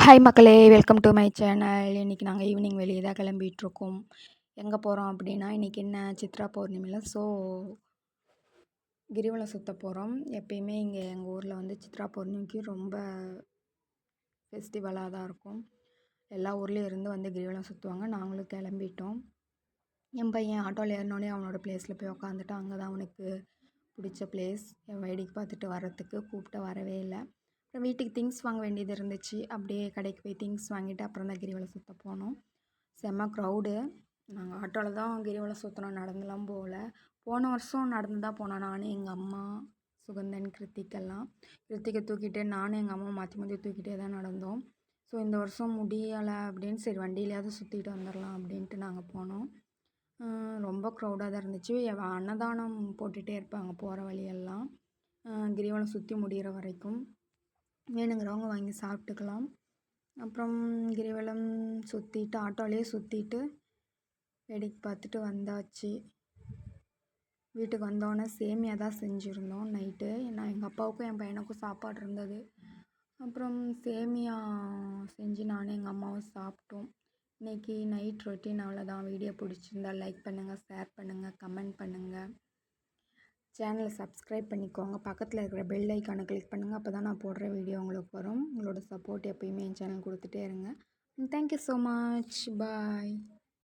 Hi மக்களே! Welcome to my channel. இன்றைக்கி நாங்கள் ஈவினிங் வெளியே தான் கிளம்பிகிட்ருக்கோம். எங்கே போகிறோம் அப்படின்னா, இன்றைக்கி என்ன சித்ரா பௌர்ணமில கிரிவலம் சுத்த போகிறோம். எப்பயுமே இங்கே எங்கள் ஊரில் வந்து சித்ரா பௌர்ணமிக்கு ரொம்ப ஃபெஸ்டிவலாக தான் இருக்கும். எல்லா ஊர்லேயும் இருந்து வந்து கிரிவலம் சுற்றுவாங்க. நாங்களும் கிளம்பிட்டோம். என் பையன் ஆட்டோவில் ஏறினோடனே அவனோட பிளேஸில் போய் உக்காந்துட்டான். அங்கே தான் அவனுக்கு பிடிச்ச பிளேஸ். வேடிக்கை பார்த்துட்டு வரத்துக்கு கூப்பிட்டு வரவே இல்லை. அப்புறம் வீட்டுக்கு திங்ஸ் வாங்க வேண்டியது இருந்துச்சு. அப்படியே கடைக்கு போய் திங்ஸ் வாங்கிட்டு அப்புறம் தான் கிரிவலம் சுற்ற போனோம். செம்ம க்ரௌடு. நாங்கள் ஆட்டோவில் தான் கிரிவலம் சுற்றினோம், நடந்துலாம் போகல. போன வருஷம் நடந்து தான் போனோம். நான், எங்கள் அம்மா, சுகந்தன், கிருத்திகெல்லாம். கிருத்திகை தூக்கிட்டு நானும் எங்கள் அம்மா மாற்றி மாற்றி தூக்கிட்டே தான் நடந்தோம். ஸோ இந்த வருஷம் முடியலை அப்படின்னு சரி வண்டியிலையாவது சுற்றிட்டு வந்துடலாம் அப்படின்ட்டு நாங்கள் போனோம். ரொம்ப க்ரௌடாக தான் இருந்துச்சு. அன்னதானம் போட்டுகிட்டே இருப்பாங்க போகிற வழியெல்லாம், கிரிவலம் சுற்றி முடிகிற வரைக்கும். வேணுங்கிறவங்க வாங்கி சாப்பிட்டுக்கலாம். அப்புறம் கிரிவலம் சுற்றிட்டு ஆட்டோலேயே சுற்றிட்டு வேடிக்கை பார்த்துட்டு வந்தாச்சு. வீட்டுக்கு வந்தோடனே சேமியா தான் செஞ்சுருந்தோம் நைட்டு. எங்கள் அப்பாவுக்கும் என் பையனுக்கும் சாப்பாடு இருந்தது. அப்புறம் சேமியா செஞ்சு நானும் எங்கள் அம்மாவும் சாப்பிட்டோம். இன்றைக்கி நைட் ரொட்டீன் அவ்வளோதான். வீடியோ பிடிச்சிருந்தா லைக் பண்ணுங்கள், ஷேர் பண்ணுங்கள், கமெண்ட் பண்ணுங்கள். சேனலை சப்ஸ்கிரைப் பண்ணிக்கோங்க. பக்கத்தில் இருக்கிற பெல் ஐக்கானை கிளிக் பண்ணுங்கள். அப்போ தான் நான் போடுற வீடியோ உங்களுக்கு வரும். உங்களோட சப்போர்ட் எப்பயுமே என் சேனல் கொடுத்துட்டே இருங்க. Thank you so much. பாய்.